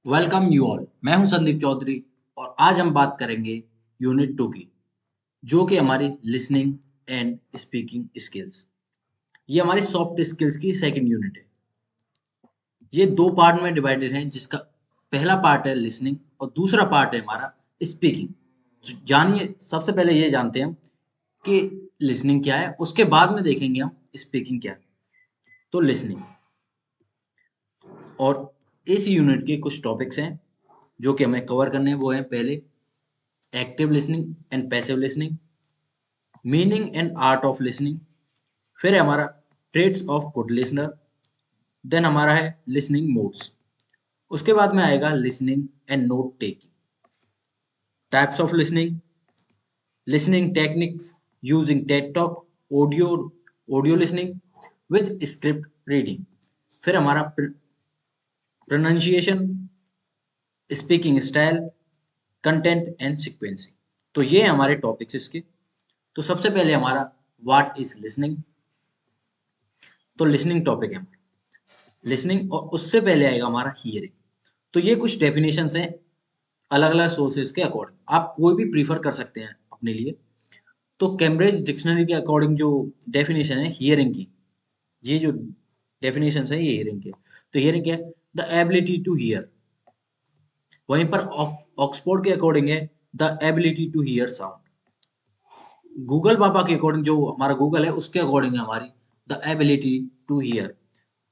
Welcome you all. मैं हूं संदीप चौधरी और आज हम बात करेंगे यूनिट 2 की, जो कि हमारी लिसनिंग एंड स्पीकिंग स्किल्स। ये हमारी सॉफ्ट स्किल्स की सेकंड यूनिट है। ये दो पार्ट में डिवाइडेड है, जिसका पहला पार्ट है लिसनिंग और दूसरा पार्ट है हमारा स्पीकिंग। जानिए, सबसे पहले ये जानते हैं हम कि लिसनिंग क्या है, उसके बाद में देखेंगे हम स्पीकिंग क्या है। तो लिसनिंग, और इस यूनिट के कुछ टॉपिक्स हैं जो कि हमें कवर करने हैं। वो हैं, पहले active listening and passive listening, meaning and art of listening, फिर है हमारा traits of good listener, then हमारा है लिसनिंग मोड्स, उसके बाद में आएगा listening and note taking, types of listening, listening techniques using TED talk, audio audio listening with script reading, फिर हमारा pronunciation, speaking style, content and sequencing. तो ये हमारे टॉपिक्स इसके। तो सबसे पहले हमारा व्हाट इज लिसनिंग। तो लिसनिंग टॉपिक है लिसनिंग, और उससे पहले आएगा हमारा हियरिंग। तो ये कुछ डेफिनेशंस हैं अलग अलग सोर्सेज के अकॉर्डिंग, आप कोई भी प्रीफर कर सकते हैं अपने लिए। तो कैम्ब्रिज डिक्शनरी के अकॉर्डिंग जो डेफिनेशन है हियरिंग की, ये जो डेफिनेशंस है ये हियरिंग के। तो हियरिंग क्या है? The ability to hear. वहीं पर ऑक्सफोर्ड के अकॉर्डिंग है the ability to hear sound. Google पापा के अकॉर्डिंग, जो हमारा गूगल है उसके अकॉर्डिंग है हमारी द एबिलिटी टू हियर।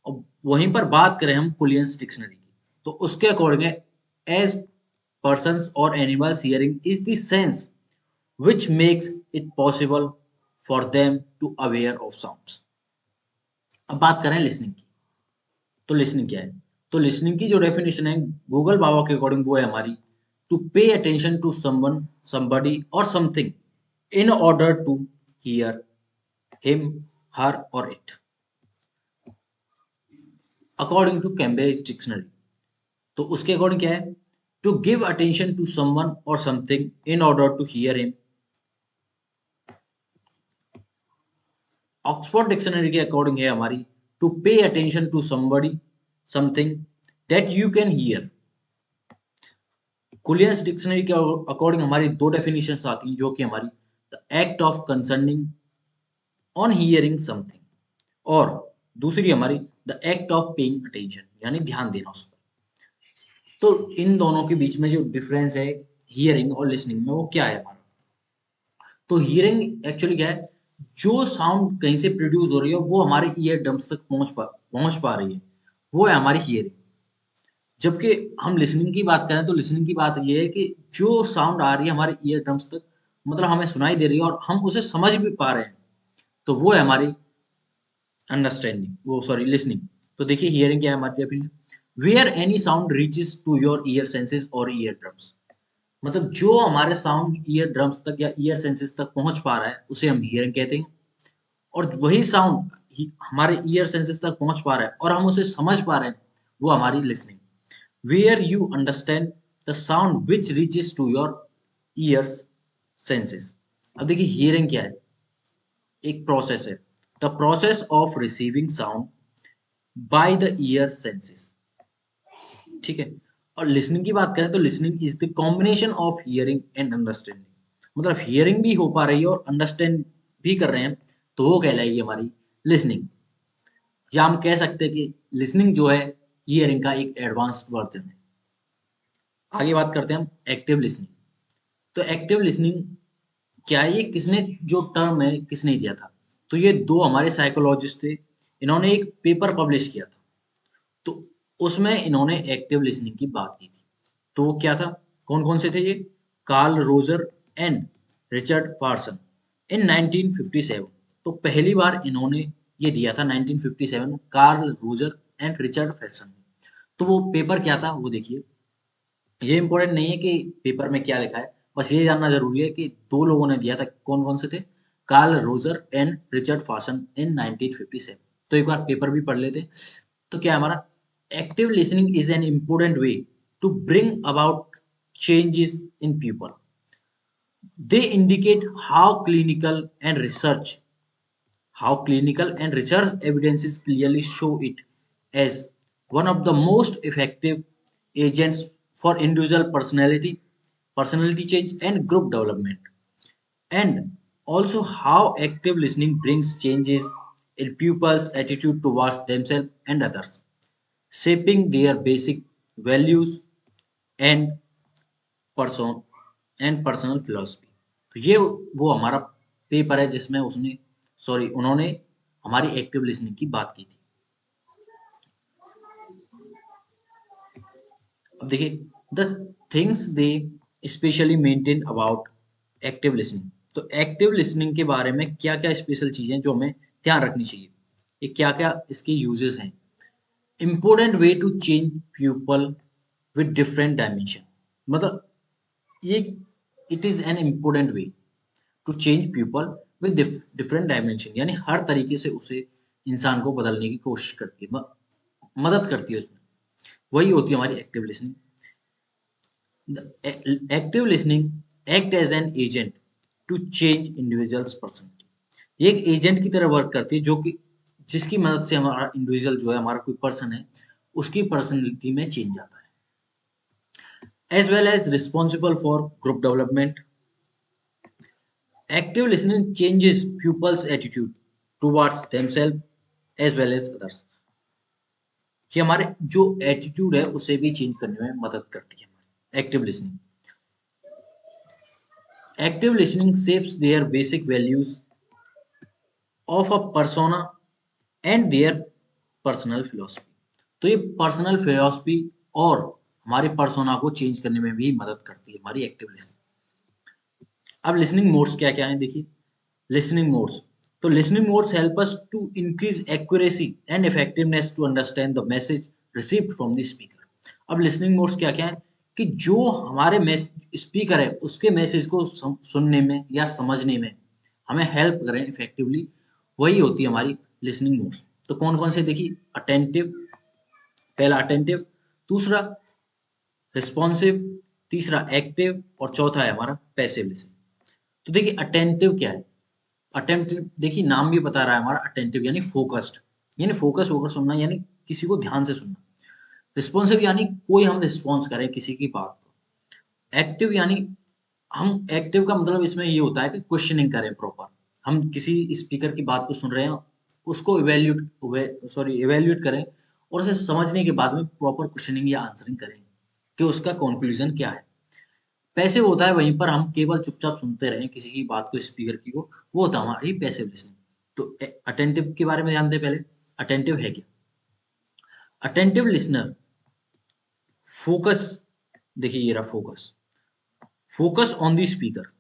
और वहीं पर बात करें हम कुलियंस डिक्शनरी की, तो उसके अकॉर्डिंग है as persons or animals hearing is the sense which makes it possible for them to aware of sounds। अब बात करें लिसनिंग की। तो लिसनिंग क्या है? तो लिसनिंग की जो डेफिनेशन है गूगल बाबा के अकॉर्डिंग, वो है हमारी to pay attention to someone, somebody और something in order to hear him, her और it, according to Cambridge dictionary. तो उसके अकॉर्डिंग क्या है? To give attention to someone और something in order to hear him. Oxford dictionary के according है हमारी to pay attention to somebody, something that you can hear. Collins dictionary के according हमारी दो डेफिनेशंस आती हैं, जो कि हमारी the act of concerning on hearing something, और दूसरी हमारी the act of paying attention, यानी ध्यान देना उस पर। तो इन दोनों के बीच में जो डिफरेंस है हियरिंग और लिसनिंग में, वो क्या है हमारा? तो हियरिंग एक्चुअली क्या है? जो साउंड कहीं से प्रोड्यूस हो रही है वो हमारे ईयर ड्रम्स तक पहुंच पा रही है, वो है हमारी हियरिंग। जबकि हम लिसनिंग की बात करें तो लिसनिंग की बात ये है कि जो साउंड आ रही है हमारे ईयर ड्रम्स तक, मतलब हमें सुनाई दे रही है और हम उसे समझ भी पा रहे हैं, तो वो है हमारी अंडरस्टैंडिंग, वो सॉरी लिसनिंग। तो देखिए हियरिंग क्या है हमारी definition, where any sound reaches to your ear senses और ईयर ड्रम्स। मतलब जो हमारे साउंड ईयर ड्रम्स तक या ईयर सेंसेस तक पहुंच पा रहा है उसे हम हियरिंग कहते हैं। और वही साउंड हमारे ईयर सेंसेस तक पहुंच पा रहा है और हम उसे समझ पा रहे हैं, वो हमारी listening. Where you understand the sound which reaches to your ears senses. अब देखिए हियरिंग क्या है? एक प्रोसेस है, the process of receiving sound by the ear senses. ठीक है। और लिसनिंग की बात करें तो listening is the combination of hearing and understanding. मतलब हियरिंग भी हो पा रही है और अंडरस्टैंड भी कर रहे हैं, तो वो कहलाएगी हमारी लिसनिंग। या हम कह सकते हैं कि लिसनिंग जो है हियरिंग का एक एडवांस्ड वर्जन है। आगे बात करते हैं हम एक्टिव लिसनिंग। तो एक्टिव लिसनिंग क्या है? ये किसने जो टर्म है किसने दिया था? तो ये दो हमारे साइकोलॉजिस्ट थे, इन्होंने एक पेपर पब्लिश किया था। तो उसमें इन्होंने एक्टिव लिसनिंग की बात की थी। तो वो क्या था? कौन कौन से थे ये? Carl Roger and Richard Farson in 1957। तो पहली बार इन्होंने ये दिया था 1957, Carl Roger and Richard Farson ने। तो वो पेपर क्या था वो देखिए। ये इंपॉर्टेंट नहीं है कि पेपर में क्या लिखा है, बस ये जानना जरूरी है कि दो लोगों ने दिया था, कौन कौन से थे? Carl Roger and Richard Farson in 1957। तो एक बार पेपर भी पढ़ लेते। तो क्या है हमारा? Active listening is an important way to bring about changes in people. They indicate how clinical and research evidences clearly show it as one of the most effective agents for individual personality change and group development, and also how active listening brings changes in pupils' attitude towards themselves and others, shaping their basic values and person and personal philosophy. तो ये वो हमारा paper है जिसमें उसने उन्होंने हमारी active listening की बात की थी। अब देखिए the things they specially maintain about active listening. तो एक्टिव लिसनिंग के बारे में क्या क्या स्पेशल चीजें जो हमें ध्यान रखनी चाहिए, ये क्या क्या इसके यूजेस हैं। Important way to change people with different dimension, मतलब ये it is an important way to change people with different dimension, यानी हर तरीके से उसे इंसान को बदलने की कोशिश करती है, मदद करती है उसमें। वही होती है हमारी active listening. Active listening act as an agent to change individuals personality. ये एक एजेंट की तरह वर्क करती है जो कि जिसकी मदद से हमारा इंडिविजुअल जो है, हमारा कोई पर्सन है, उसकी पर्सनैलिटी में चेंज आता है। as well as responsible for group development. Active listening changes pupils' attitude towards themselves as well as others. कि हमारे जो एटीट्यूड है उसे भी चेंज करने में मदद करती है हमारी active listening. Active listening shapes their basic values of a persona and their personal philosophy. तो ये पर्सनल फिलोसफी और हमारे पर्सोना को चेंज करने में भी मदद करती है हमारी एक्टिव लिसनिंग। अब लिसनिंग मोड्स क्या क्या हैं देखिए। लिसनिंग मोड्स, तो listening modes help us to increase accuracy and effectiveness to understand the message received from the speaker. अब लिसनिंग मोड्स क्या क्या है कि जो हमारे स्पीकर है उसके मैसेज को सुनने में या समझने में हमें हेल्प करें इफेक्टिवली, वही होती है हमारी लिसनिंग मोड्स। तो कौन कौन से देखिए। अटेंटिव, पहला अटेंटिव, दूसरा रिस्पॉन्सिव, तीसरा एक्टिव और चौथा है हमारा पैसिव लिसनिंग। तो देखिए अटेंटिव क्या है। अटेंटिव देखिए नाम भी बता रहा है हमारा अटेंटिव यानी फोकस्ड, यानी फोकस होकर सुनना, यानी किसी को ध्यान से सुनना। रिस्पॉन्सिव यानी कोई हम रिस्पॉन्स करें किसी की बात को। एक्टिव यानी हम एक्टिव का मतलब इसमें ये होता है कि क्वेश्चनिंग करें प्रॉपर, हम किसी स्पीकर की बात को सुन रहे हैं उसको इवेल्यूएट करें और उसे समझने के बाद में प्रॉपर क्वेश्चनिंग या आंसरिंग करें कि उसका कंक्लूजन क्या है। पैसिव होता है वहीं पर हम केवल चुपचाप सुनते रहें किसी की बात को, स्पीकर की को, वो होता है हमारी पैसिव लिसनिंग। तो अटेंटिव के बारे में जानते हैं पहले। अटेंटिव है क्या। अटेंटिव लिसनर फोकस, देखिए ये रहा focus, focus on the speaker,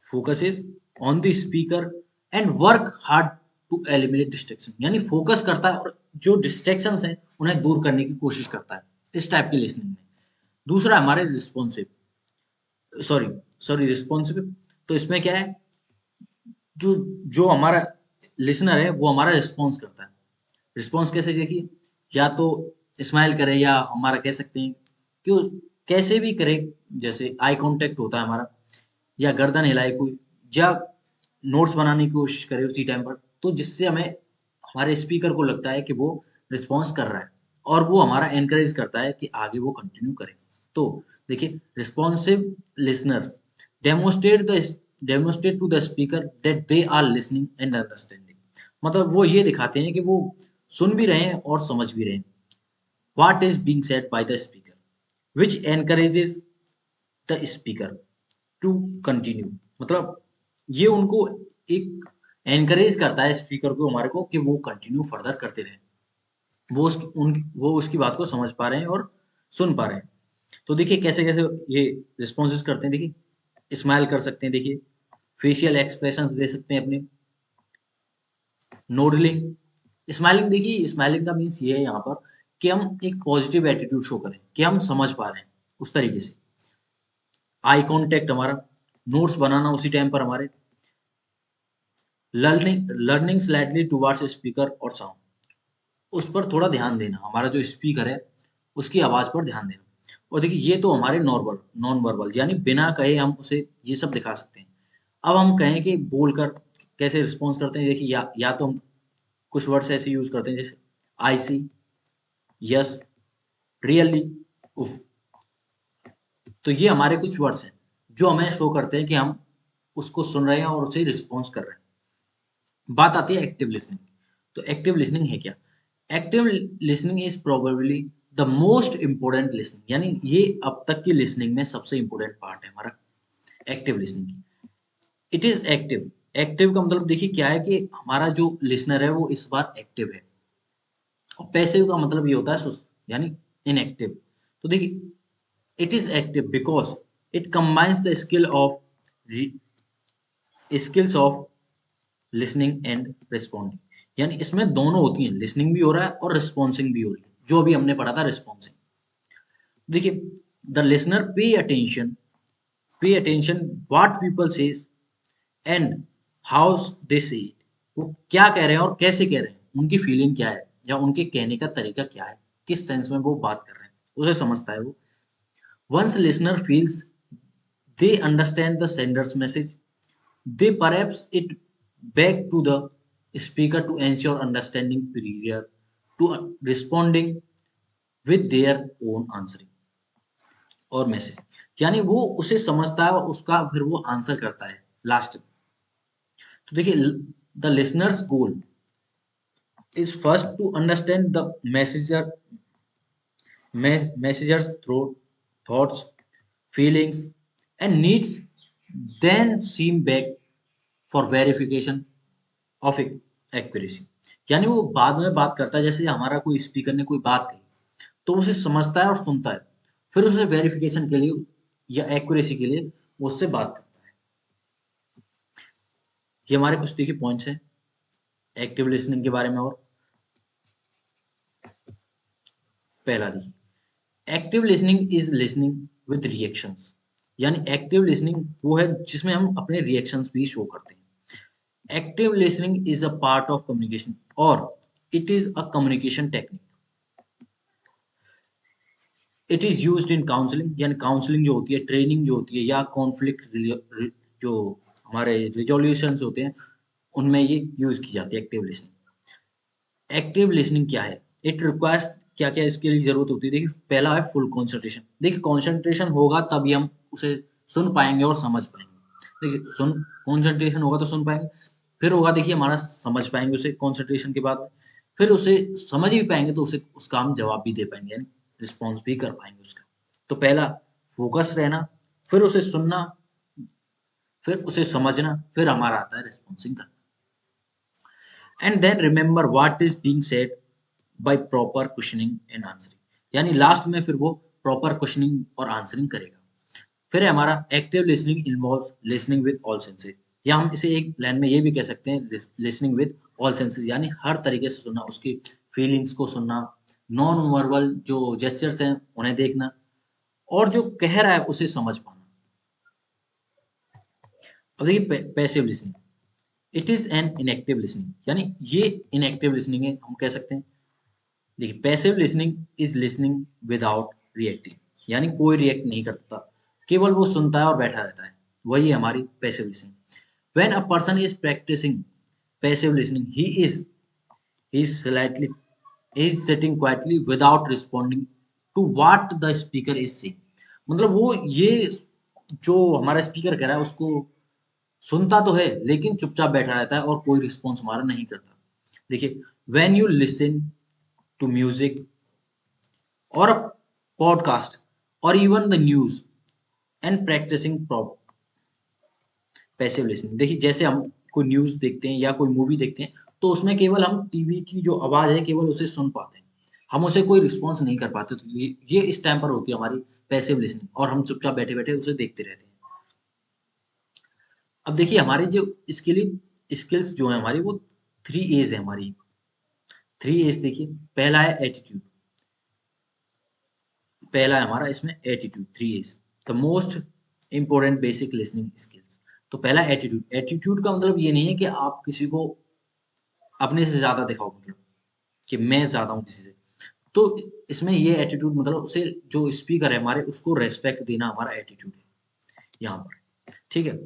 focus is on the speaker and work hard to eliminate distraction, यानी फोकस करता है और जो डिस्ट्रैक्शंस हैं उन्हें दूर करने की कोशिश करता है इस टाइप की लिसनिंग में। दूसरा हमारे रिस्पॉन्सिव, रिस्पॉन्सिव, तो इसमें क्या है, जो जो हमारा लिसनर है वो हमारा रिस्पॉन्स करता है। रिस्पॉन्स कैसे देखिए, या तो स्माइल करे या हमारा कह सकते हैं कि कैसे भी करे, जैसे आई कांटेक्ट होता है हमारा, या गर्दन हिलाए कोई, या नोट्स बनाने की कोशिश करे उसी टाइम पर, तो जिससे हमें हमारे स्पीकर को लगता है कि वो रिस्पॉन्स कर रहा है और वो हमारा एनकरेज करता है कि आगे वो कंटिन्यू करे। तो देखिए responsive listeners demonstrate the demonstrate to the speaker that they are listening and understanding, मतलब वो ये दिखाते हैं कि वो सुन भी रहे हैं और समझ भी रहे हैं what is being said by the speaker, which encourages the speaker to continue, मतलब ये उनको एक एनकरेज करता है स्पीकर को, हमारे को, कि वो कंटिन्यू फर्दर करते रहें, वो उसकी बात को समझ पा रहे हैं और सुन पा रहे हैं। तो देखिए कैसे कैसे ये रिस्पॉन्सेस करते हैं। देखिए स्माइल कर सकते हैं, देखिए फेशियल एक्सप्रेशन दे सकते हैं अपने, नोडलिंग, स्माइलिंग, देखिए स्माइलिंग का मीन्स ये है यहाँ पर कि हम एक पॉजिटिव एटीट्यूड शो करें कि हम समझ पा रहे हैं उस तरीके से। आई कांटेक्ट हमारा, नोट्स बनाना उसी टाइम पर हमारे, लर्निंग स्लाइटली टुवर्ड्स स्पीकर और साउंड, उस पर थोड़ा ध्यान देना, हमारा जो स्पीकर है उसकी आवाज पर ध्यान देना। और देखिए ये तो हमारे नॉन वर्बल, यानी बिना कहे हम उसे ये सब दिखा सकते हैं। अब हम कहें कि बोलकर कैसे रिस्पॉन्स करते हैं, देखिए या तो हम कुछ वर्ड्स ऐसे यूज करते हैं जैसे आई सी, यस, रियली, उफ। तो ये हमारे कुछ वर्ड्स हैं जो हमें शो करते हैं कि हम उसको सुन रहे हैं और उसे रिस्पॉन्स कर रहे हैं। बात आती है एक्टिव लिसनिंग। तो एक्टिव लिसनिंग है क्या? Active listening is probably the most important listening, यानी ये अब तक की लिसनिंग में सबसे इंपोर्टेंट पार्ट है हमारा एक्टिव लिसनिंग की। It is active. एक्टिव का मतलब देखिए क्या है कि हमारा जो लिसनर है वो इस बार एक्टिव है, और पैसिव का मतलब ये होता है सुस्त, यानी इनएक्टिव। तो देखिए, it is active because it combines the skills of listening and responding, यानी इसमें दोनों होती हैं, लिसनिंग भी हो रहा है और रिस्पॉन्सिंग भी हो रही है, जो अभी हमने पढ़ा था रिस्पॉन्सिंग। देखिए, the listener pay attention what people says and how they से इट। वो क्या कह रहे हैं और कैसे कह रहे हैं, उनकी फीलिंग क्या है या उनके कहने का तरीका क्या है, किस सेंस में वो बात कर रहे हैं, उसे समझता है वो। Once listener feels they understand the sender's message, they perhaps it back to the speaker to ensure understanding prior to responding with their own answering और मैसेज, यानी वो उसे समझता है और उसका फिर वो आंसर करता है लास्ट में। तो देखिए, the listener's goal is first to understand the messengers through thoughts, feelings and needs, then seem back for verification of accuracy, यानी वो बाद में बात करता है, जैसे हमारा कोई स्पीकर ने कोई बात कही तो उसे समझता है और सुनता है, फिर उसे वेरिफिकेशन के लिए या एक्यूरेसी के लिए वो उससे बात करता है। ये हमारे कुछ देखिए पॉइंट्स हैं एक्टिव लिसनिंग के बारे में। और पहला देखिए, active listening is listening with reactions, यानी एक्टिव लिसनिंग वो है जिसमें हम अपने रिएक्शंस भी शो करते हैं। Active listening is a part of communication और it is a communication technique. It is used in counselling, यानी काउंसलिंग जो होती है, ट्रेनिंग जो होती है, या कॉन्फ्लिक्ट जो हमारे रिजोल्यूशंस होते हैं उनमें ये यूज की जाती है एक्टिव लिसनिंग। एक्टिव लिसनिंग क्या है? इट रिक्वायर्स क्या क्या इसके लिए जरूरत होती है। देखिए, पहला है फुल कंसंट्रेशन। देखिए, कंसंट्रेशन होगा तभी हम उसे सुन पाएंगे और समझ पाएंगे। देखिए, सुन कंसंट्रेशन होगा तो सुन पाएंगे, फिर होगा देखिए हमारा समझ पाएंगे उसे कंसंट्रेशन के बाद में, फिर उसे समझ भी पाएंगे तो उसे उसका हम जवाब भी दे पाएंगे, यानी रिस्पॉन्स भी कर पाएंगे उसका। तो पहला फोकस रहना, फिर उसे सुनना, फिर उसे समझना, फिर हमारा आता है रिस्पॉन्सिंग करना। And then remember what is being said by proper questioning and answering, यानी लास्ट में फिर वो प्रॉपर क्वेश्चनिंग और आंसरिंग करेगा। फिर है हमारा active listening involves listening with all senses, या हम इसे एक लाइन में ये भी कह सकते हैं लिसनिंग विद ऑल सेंसेस, यानी हर तरीके से सुनना, उसकी फीलिंग्स को सुनना, नॉन वर्बल जो जेस्चर्स हैं उन्हें देखना, और जो कह रहा है उसे समझ पाना। अब देखिए passive listening, it is an inactive listening, यानी ये इनएक्टिव लिसनिंग है हम कह सकते हैं। देखिए, passive listening is listening without reacting, यानी कोई रिएक्ट नहीं करता, केवल वो सुनता है और बैठा रहता है, वही है हमारी passive listening. When a person is practicing passive listening he is slightly he is sitting quietly without responding to what the speaker is saying, मतलब वो ये जो हमारा स्पीकर कह रहा है उसको सुनता तो है लेकिन चुपचाप बैठा रहता है और कोई रिस्पॉन्स हमारा नहीं करता। देखिए, when you listen to music or a podcast or even the news and practicing passive listening, देखिए जैसे हम कोई न्यूज़ देखते हैं या कोई मूवी देखते हैं तो उसमें केवल हम टीवी की जो आवाज़ है केवल उसे सुन पाते हैं, हम उसे कोई रिस्पॉन्स नहीं कर पाते। तो ये इस टाइम पर होती है हमारी पैसिव लिसनिंग, और हम चुपचाप बैठे बैठे उसे देखते रहते हैं। अब देखिए, हमारी जो इसके लिए स्किल्स जो है हमारी, वो 3 A's है हमारी। 3 A's देखिए, पहला है एटीट्यूड, पहला है हमारा इसमें attitude. 3 A's the most important basic listening skills. तो पहला एटीट्यूड, एटीट्यूड का मतलब ये नहीं है कि आप किसी को अपने से ज्यादा दिखाओ, मतलब कि मैं ज्यादा हूँ किसी से। तो इसमें ये एटीट्यूड मतलब उसे जो स्पीकर है हमारे उसको रेस्पेक्ट देना हमारा एटीट्यूड है यहाँ पर, ठीक है।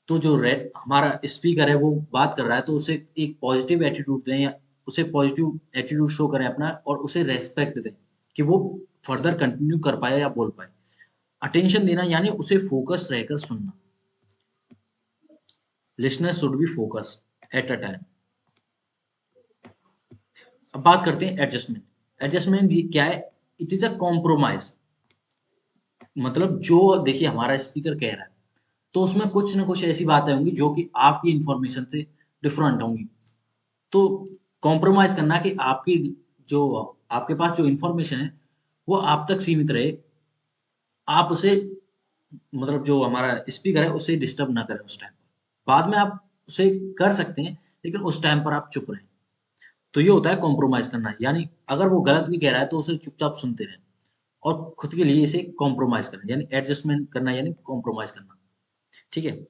तो जो हमारा स्पीकर है वो बात कर रहा है तो उसे एक पॉजिटिव एटीट्यूड दें, या उसे पॉजिटिव एटीट्यूड शो करें अपना, और उसे रेस्पेक्ट दें कि वो फर्दर कंटिन्यू कर पाए या बोल पाए। अटेंशन देना यानी उसे फोकस रहकर सुनना। Listener should be focus at a time. अब बात करते हैं एडजस्टमेंट। एडजस्टमेंट क्या है? It is a compromise. मतलब जो देखिए हमारा स्पीकर कह रहा है तो उसमें कुछ ना कुछ ऐसी बातें होंगी जो कि आपकी इंफॉर्मेशन से डिफरेंट होंगी। तो कॉम्प्रोमाइज करना कि आपकी जो आपके पास जो इंफॉर्मेशन है वो आप तक सीमित रहे। आप उसे मतलब जो हमारा स्पीकर है उसे डिस्टर्ब ना करें उस टाइम पर। बाद में आप उसे कर सकते हैं लेकिन उस टाइम पर आप चुप रहें। तो ये होता है कॉम्प्रोमाइज करना। यानी अगर वो गलत भी कह रहा है तो उसे चुपचाप सुनते रहें और खुद के लिए इसे कॉम्प्रोमाइज करना यानी एडजस्टमेंट करना यानी कॉम्प्रोमाइज करना। ठीक है,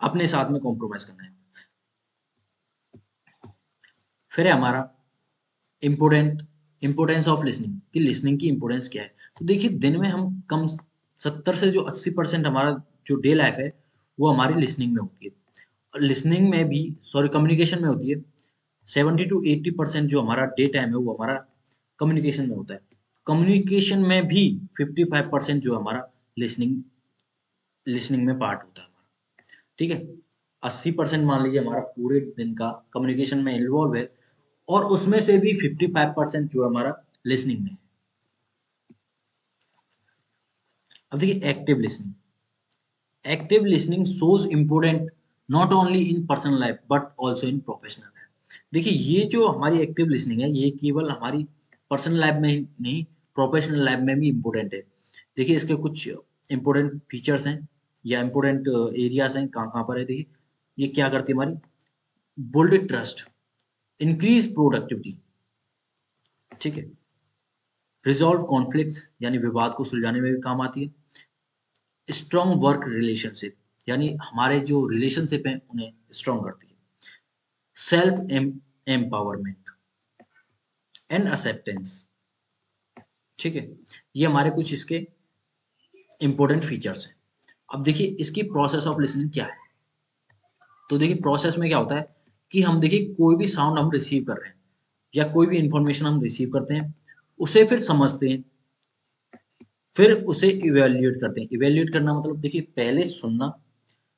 अपने साथ में कॉम्प्रोमाइज करना है। फिर है हमारा इम्पोर्टेंट इम्पोर्टेंस ऑफ लिसनिंग कि लिसनिंग की इम्पोर्टेंस क्या है। तो देखिए दिन में हम कम 70 से जो 80% हमारा जो डे लाइफ है वो हमारी लिसनिंग में होती है। लिसनिंग में भी सॉरी कम्युनिकेशन में होती है। 70 to 80% जो हमारा डे टाइम है वो हमारा कम्युनिकेशन में होता है। कम्युनिकेशन में भी 55% जो हमारा लिसनिंग लिसनिंग में पार्ट होता है हमारा। ठीक है, 80% मान लीजिए हमारा पूरे दिन का कम्युनिकेशन में इन्वॉल्व है और उसमें से भी 55% जो है हमारा लिसनिंग में है। अब देखिए active listening. Active listening shows important not only in personal life but also in professional life. देखिए ये जो हमारी एक्टिव लिसनिंग है ये केवल हमारी पर्सनल लाइफ में ही नहीं, प्रोफेशनल लाइफ में भी इम्पोर्टेंट है। देखिए इसके कुछ इम्पोर्टेंट फीचर्स हैं या इम्पोर्टेंट एरियाज हैं कहाँ कहाँ पर है। देखिए ये क्या करती है हमारी बिल्ड ट्रस्ट, इंक्रीज प्रोडक्टिविटी। ठीक है, रिजॉल्व कॉन्फ्लिक्ट्स यानी विवाद को सुलझाने में भी काम आती है। स्ट्रॉन्ग वर्क रिलेशनशिप यानी हमारे जो रिलेशनशिप हैं उन्हें स्ट्रॉन्ग करती है। Self empowerment and acceptance. ठीक है, ये हमारे कुछ इसके इंपॉर्टेंट फीचर्स हैं। अब देखिए इसकी प्रोसेस ऑफ लिसनिंग क्या है। तो देखिए प्रोसेस में क्या होता है कि हम देखिए कोई भी साउंड हम रिसीव कर रहे हैं या कोई भी इंफॉर्मेशन हम रिसीव करते हैं उसे फिर समझते हैं, फिर उसे इवेल्युएट करते हैं। इवेल्युएट करना मतलब देखिए पहले सुनना,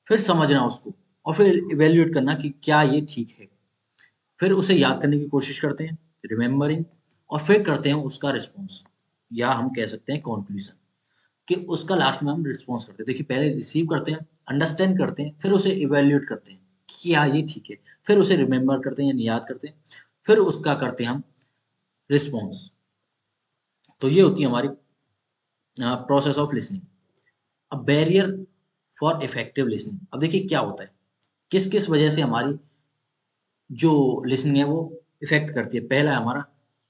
फिर समझना उसको, और फिर इवेल्युएट करना कि क्या ये ठीक है। फिर उसे याद करने की कोशिश करते हैं, रिमेम्बरिंग, और फिर करते हैं उसका रिस्पॉन्स या हम कह सकते हैं कंक्लूजन कि उसका लास्ट में हम रिस्पॉन्स करते हैं। देखिए पहले रिसीव करते हैं, अंडरस्टैंड करते हैं, फिर उसे इवेल्युएट करते हैं कि क्या ये ठीक है, फिर उसे रिमेम्बर करते हैं यानी याद करते हैं, फिर उसका करते हैं हम रिस्पॉन्स। तो ये होती है हमारी प्रोसेस ऑफ लिसनिंग। अब बैरियर फॉर इफेक्टिव लिसनिंग। अब देखिए क्या होता है, किस किस वजह से हमारी जो लिसनिंग है वो इफेक्ट करती है। पहला है हमारा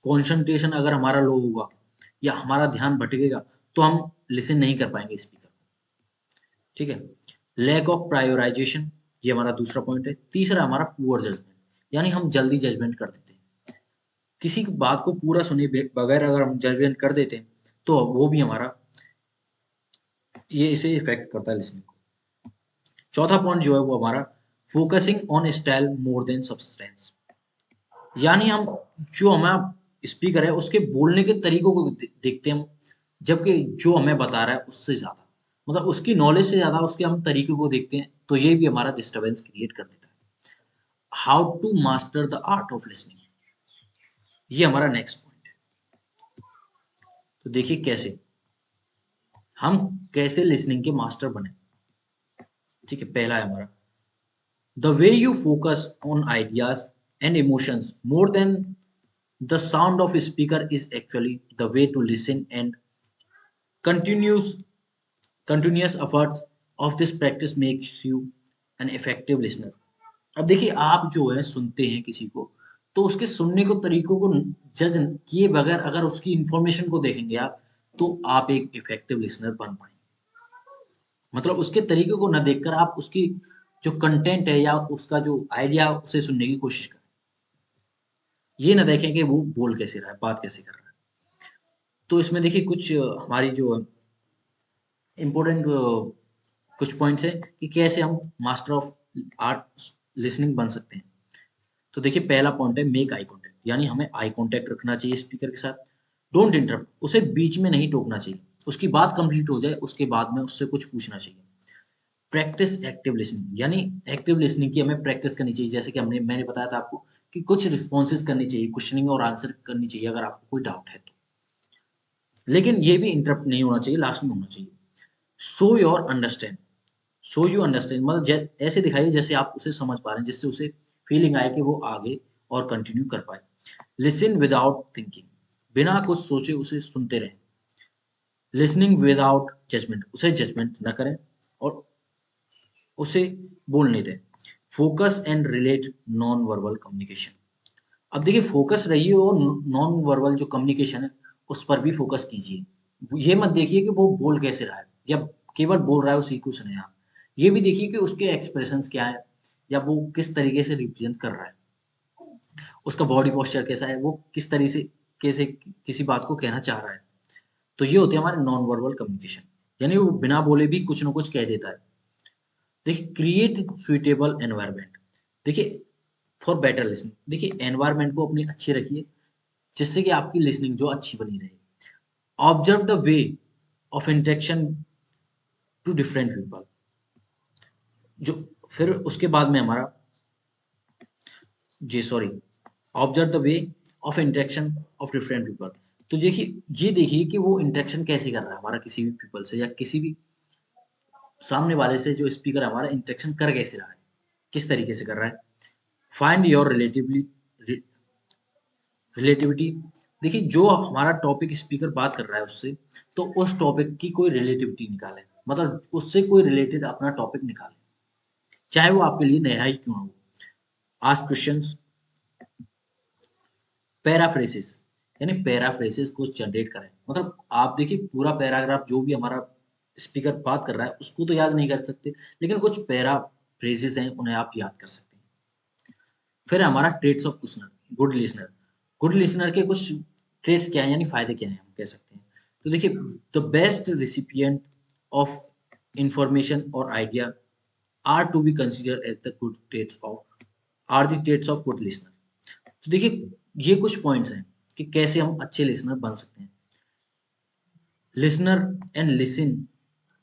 कंसंट्रेशन। अगर हमारा लो होगा या हमारा ध्यान भटकेगा तो हम लिसन नहीं कर पाएंगे स्पीकर को। ठीक है, लैक ऑफ प्रायोराइजेशन, ये हमारा दूसरा पॉइंट है। तीसरा हमारा पुअर जजमेंट यानी हम जल्दी जजमेंट कर देते हैं। किसी की बात को पूरा सुने बगैर अगर हम जजमेंट कर देते हैं तो वो भी हमारा ये इसे इफेक्ट करता है लिसनिंग को। चौथा पॉइंट जो है वो हमारा focusing on style more than substance. यानी हम जो हमारा स्पीकर है उसके बोलने के तरीकों को देखते हैं हम, जबकि जो हमें बता रहा है उससे ज्यादा मतलब उसकी नॉलेज से ज्यादा उसके हम तरीकों को देखते हैं। तो ये भी हमारा डिस्टरबेंस क्रिएट कर देता है। How to master the art of listening, ये हमारा नेक्स्ट पॉइंट है। तो देखिए कैसे हम कैसे लिसनिंग के मास्टर बने। ठीक है, पहला है हमारा the way you focus on ideas and emotions more than the sound of a speaker is actually the way to listen, and continuous continuous efforts of this practice makes you an effective listener। अब देखिए आप जो है सुनते हैं किसी को तो उसके सुनने को तरीकों को जज किए बगैर अगर उसकी इंफॉर्मेशन को देखेंगे आप तो आप एक इफेक्टिव लिसनर बन पाएंगे। मतलब उसके तरीके को ना देखकर आप उसकी जो कंटेंट है या उसका जो आइडिया उसे सुनने की कोशिश करें। ये ना देखें कि वो बोल कैसे रहा है, बात कैसे कर रहा है। तो इसमें देखिए कुछ हमारी जो इम्पोर्टेंट कुछ पॉइंट्स हैं कि कैसे हम मास्टर ऑफ आर्ट लिसनिंग बन सकते हैं। तो देखिए पहला पॉइंट है मेक आई कांटेक्ट यानी हमें आई कांटेक्ट रखना चाहिए स्पीकर के साथ। डोंट इंटरप्ट, उसे बीच में नहीं टोकना चाहिए, उसकी बात कंप्लीट हो जाए उसके बाद में उससे कुछ पूछना चाहिए। प्रैक्टिस एक्टिव लिसनिंग, यानी एक्टिव लिसनिंग की हमें प्रैक्टिस करनी चाहिए, जैसे कि मैंने बताया था आपको कि कुछ रिस्पॉन्सेज करनी चाहिए, क्वेश्चनिंग और आंसर करनी चाहिए अगर आपको कोई डाउट है तो, लेकिन ये भी इंटरप्ट नहीं होना चाहिए, लास्ट में होना चाहिए। Show your understand, show you understand मतलब ऐसे दिखाइए जैसे आप उसे समझ पा रहे हैं, जिससे उसे फीलिंग आए कि वो आगे और कंटिन्यू कर पाए। लिसन विदाउट थिंकिंग, बिना कुछ सोचे उसे सुनते रहें। लिसनिंग विदाउट जजमेंट, उसे जजमेंट न करें और उसे बोलने दें। Focus and relate non verbal communication, अब देखिए फोकस रहिए और नॉन वर्बल जो कम्युनिकेशन है उस पर भी फोकस कीजिए। ये मत देखिए कि वो बोल कैसे रहा है या केवल बोल रहा है उसी को सुने आप, ये भी देखिए कि उसके एक्सप्रेशंस क्या है या वो किस तरीके से रिप्रेजेंट कर रहा है, उसका बॉडी पोस्चर कैसा है, वो किस तरीके से कैसे किसी बात को कहना चाह रहा है। तो ये होते हैं हमारे नॉन वर्बल कम्युनिकेशन, यानी वो बिना बोले भी कुछ ना कुछ कह देता है। देखिए क्रिएट सुइटेबल एनवायरनमेंट, देखिए फॉर बेटर लिसनिंग, देखिए एनवायरनमेंट को अपनी अच्छी रखिए जिससे कि आपकी लिसनिंग जो अच्छी बनी रहे। Observe the way of interaction to different people, जो फिर उसके बाद में हमारा जी sorry observe the way of interaction of different people, तो देखिए ये देखिए कि वो इंटरेक्शन कैसे कर रहा है हमारा किसी भी पीपल से या किसी भी सामने वाले से, जो स्पीकर है हमारा इंटरेक्शन कर कैसे रहा है, किस तरीके से कर रहा है। फाइंड योर रिलेटिवली रिलेटिविटी, देखिए जो हमारा टॉपिक स्पीकर बात कर रहा है उससे, तो उस टॉपिक की कोई रिलेटिविटी निकालें, मतलब उससे कोई रिलेटेड अपना टॉपिक निकालें, चाहे वो आपके लिए नया ही क्यों ना हो। आस्क क्वेश्चंस, पैराफ्रेसिस, यानी पैराफ्रेसिस को जनरेट करें, मतलब आप देखिए पूरा पैराग्राफ जो भी हमारा स्पीकर बात कर रहा है उसको तो याद नहीं कर सकते, लेकिन कुछ पैराफ्रेसिस हैं उन्हें आप याद कर सकते हैं। फिर हमारा traits of listener, good listener, good listener के कुछ ट्रेट्स क्या हैं यानी फायदे क्या हैं हम कह सकते हैं। तो देखिए the best recipient of information और idea are to be consider as the good traits of or the traits of good listener. तो देखिए ये कुछ पॉइंट्स हैं कि कैसे हम अच्छे लिसनर बन सकते हैं। Listener and listen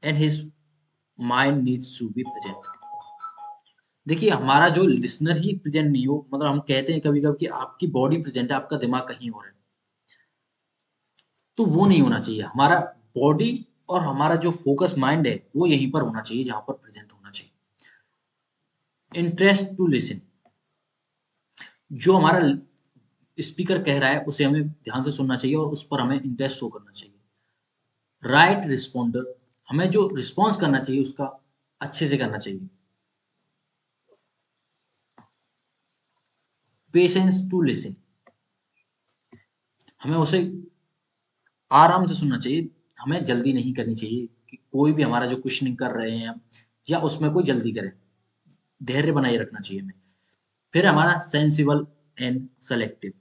and his mind needs to be present, देखिए हमारा जो लिसनर ही प्रेजेंट नहीं हो, मतलब हम कहते हैं कभी कभी कि आपकी बॉडी प्रेजेंट है आपका दिमाग कहीं और है, तो वो नहीं होना चाहिए। हमारा बॉडी और हमारा जो फोकस माइंड है वो यहीं पर होना चाहिए जहां पर प्रेजेंट होना चाहिए। इंटरेस्ट टू लिसन, जो हमारा स्पीकर कह रहा है उसे हमें ध्यान से सुनना चाहिए और उस पर हमें इंटरेस्ट शो करना चाहिए। राइट रिस्पॉन्डर, हमें जो रिस्पॉन्स करना चाहिए उसका अच्छे से करना चाहिए। पेशेंस टू लिसन, हमें उसे आराम से सुनना चाहिए, हमें जल्दी नहीं करनी चाहिए कि कोई भी हमारा जो क्वेश्चनिंग कर रहे हैं या उसमें कोई जल्दी करे, धैर्य बनाए रखना चाहिए हमें। फिर हमारा सेंसिबल एंड सेलेक्टिव,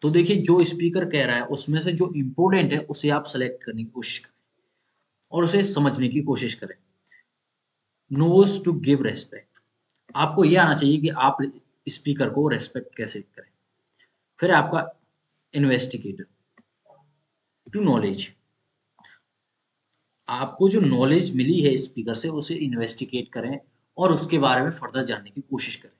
तो देखिए जो स्पीकर कह रहा है उसमें से जो इम्पोर्टेंट है उसे आप सेलेक्ट करने की कोशिश करें और उसे समझने की कोशिश करें। नोज टू गिव रेस्पेक्ट, आपको यह आना चाहिए कि आप स्पीकर को रेस्पेक्ट कैसे करें। फिर आपका इन्वेस्टिगेटर टू नॉलेज, आपको जो नॉलेज मिली है स्पीकर से उसे इन्वेस्टिगेट करें और उसके बारे में फर्दर जानने की कोशिश करें।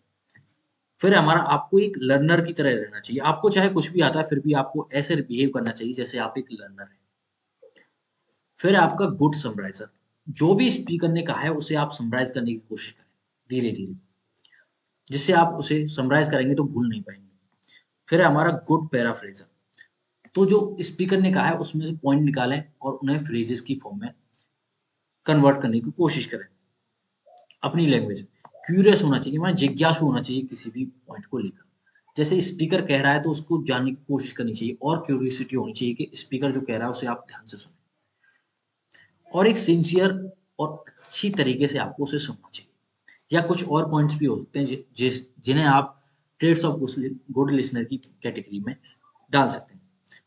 फिर हमारा आपको एक लर्नर की तरह रहना चाहिए, आपको चाहे कुछ भी आता है फिर भी आपको ऐसे बिहेव करना चाहिए जैसे आप एक लर्नर हैं। फिर आपका गुड समराइजर, जो भी स्पीकर ने कहा है उसे आप समराइज करने की कोशिश करें धीरे धीरे, जिससे आप उसे समराइज करेंगे तो भूल नहीं पाएंगे। फिर हमारा गुड पैराफ्रेजर, तो जो स्पीकर ने कहा है उसमें से पॉइंट निकालें और उन्हें फ्रेजेस की फॉर्म में कन्वर्ट करने की कोशिश करें अपनी लैंग्वेज। क्यूरियस होना चाहिए, हमारा जिज्ञासु होना चाहिए किसी भी पॉइंट को लेकर, जैसे स्पीकर कह रहा है तो उसको जानने की कोशिश करनी चाहिए और क्यूरियोसिटी होनी चाहिए कि स्पीकर जो कह रहा है उसे आप ध्यान से सुने और एक सिंसियर और अच्छी तरीके से आपको उसे सुनना चाहिए। या कुछ और पॉइंट्स भी होते हैं जिन्हें आप ट्रेड्स ऑफ गुड लिसनर की कैटेगरी में डाल सकते हैं।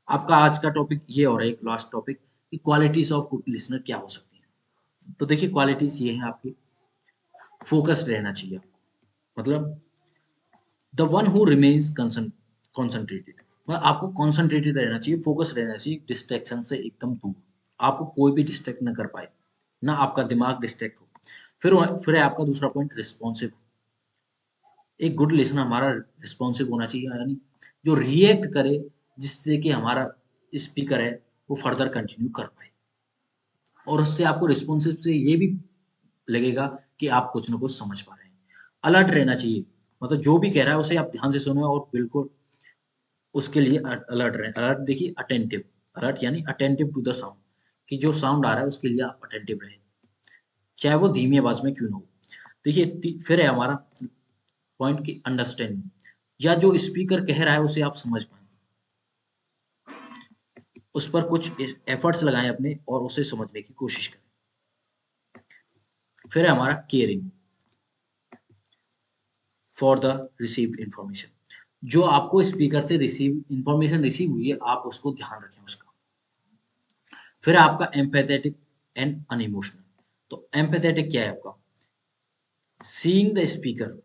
आपका आज का टॉपिक ये और एक लास्ट टॉपिक कि क्वालिटीज ऑफ गुड लिसनर क्या हो सकती है। तो देखिए क्वालिटीज ये हैं आपकी, फोकस्ड रहना चाहिए आपको, मतलब the one who remains concentrated, मतलब आपको कॉन्सेंट्रेटेड रहना चाहिए, फोकस रहना चाहिए, डिस्ट्रैक्शन से एकदम दूर। आपको कोई भी डिस्ट्रैक्ट ना कर पाए, ना आपका दिमाग डिस्ट्रैक्ट हो। फिर है आपका दूसरा पॉइंट, रिस्पॉन्सिव। एक गुड लिसनर हमारा रिस्पॉन्सिव होना चाहिए, यानी जो रिएक्ट करे, जिससे कि हमारा स्पीकर है वो फर्दर कंटिन्यू कर पाए। और उससे आपको रिस्पॉन्सिव से ये भी लगेगा कि आप कुछ ना कुछ समझ पा रहे हैं। अलर्ट रहना चाहिए, मतलब जो भी कह रहा है उसे आप ध्यान से सुनो और बिल्कुल उसके लिए अलर्ट रहें। अलर्ट देखिए, अटेंटिव। अलर्ट यानी अटेंटिव टू द साउंड, कि जो साउंड आ रहा है उसके लिए आप अटेंटिव रहें, चाहे वो धीमी आवाज में क्यों ना हो। देखिए फिर है हमारा पॉइंट की अंडरस्टैंडिंग, या जो स्पीकर कह रहा है उसे आप समझ पाए, उस पर कुछ एफर्ट्स लगाएं अपने और उसे समझने की कोशिश करें। फिर है हमारा caring for the received information. जो आपको स्पीकर से इंफॉर्मेशन रिसीव हुई है, आप उसको ध्यान रखें उसका। फिर है आपका एम्पैथेटिक एंड अनइमोशनल। तो एम्पैथेटिक क्या है आपका? Seeing the speaker,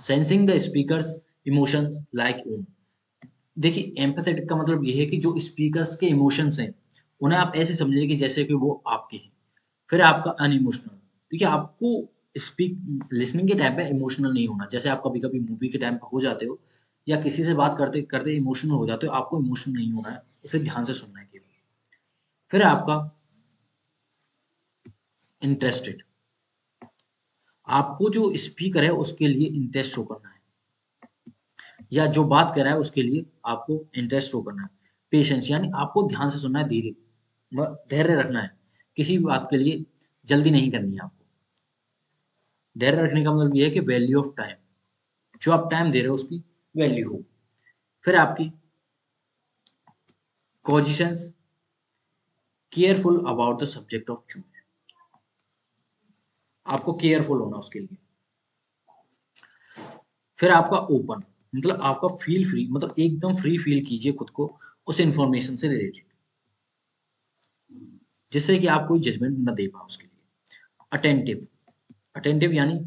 sensing the speakers emotion like own. देखिए एम्पैथेटिक का मतलब ये है कि जो स्पीकर्स के इमोशंस हैं उन्हें आप ऐसे समझिए कि जैसे कि वो आपके हैं। फिर आपका अनइमोशनल। देखिए आपको स्पीक लिसनिंग के टाइम पे इमोशनल नहीं होना, जैसे आप कभी कभी मूवी के टाइम पे हो जाते हो या किसी से बात करते करते इमोशनल हो जाते हो, आपको इमोशनल नहीं होना है, उसे ध्यान से सुनना है केवल। फिर आपका इंटरेस्टेड। आपको जो स्पीकर है उसके लिए इंटरेस्ट शो करना है, या जो बात कर रहा है उसके लिए आपको इंटरेस्ट शो करना है। पेशेंस यानी आपको ध्यान से सुनना है, धीरे धैर्य रखना है, किसी भी बात के लिए जल्दी नहीं करनी है आपको। धैर्य रखने का मतलब ये है कि वैल्यू ऑफ टाइम, जो आप टाइम दे रहे हो उसकी वैल्यू हो। फिर आपकी कॉजिशंस, careful about the subject of choose. आपको केयरफुल होना उसके लिए। फिर आपका ओपन, मतलब आपका फील फ्री, मतलब एकदम फ्री फील कीजिए खुद को उस इंफॉर्मेशन से रिलेटेड, जिससे कि आप कोई जजमेंट न दे पाओ उसके लिए। अटेंटिव। अटेंटिव यानी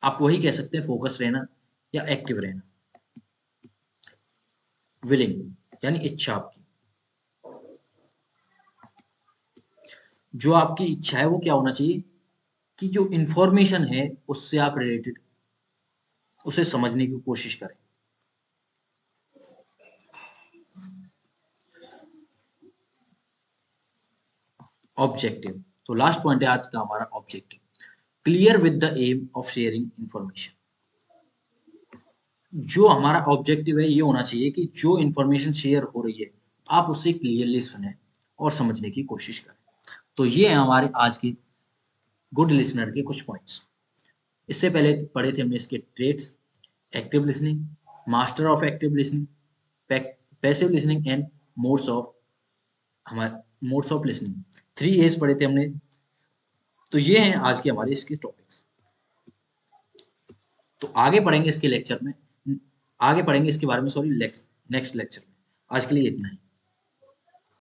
आप वही कह सकते हैं, फोकस रहना या एक्टिव रहना। विलिंग यानी इच्छा आपकी, जो आपकी इच्छा है वो क्या होना चाहिए कि जो इंफॉर्मेशन है उससे आप रिलेटेड उसे समझने की कोशिश करें। ऑब्जेक्टिव। तो लास्ट पॉइंट है आज का हमारा objective, clear with the aim of sharing information. जो हमारा ऑब्जेक्टिव है ये होना चाहिए कि जो इंफॉर्मेशन शेयर हो रही है आप उसे क्लियरली सुने और समझने की कोशिश करें। तो ये है हमारे आज के गुड लिसनर के कुछ पॉइंट्स। इससे पहले पढ़े थे हमने इसके traits, active listening, master of active listening, passive listening and modes of हमारे मोड्स ऑफ लिसनिंग। 3 एज पढ़े थे हमने। तो ये हैं आज के हमारे इसके टॉपिक्स। तो आगे पढ़ेंगे इसके लेक्चर में, आगे पढ़ेंगे इसके बारे में, सॉरी, नेक्स्ट लेक्चर में। आज के लिए इतना ही।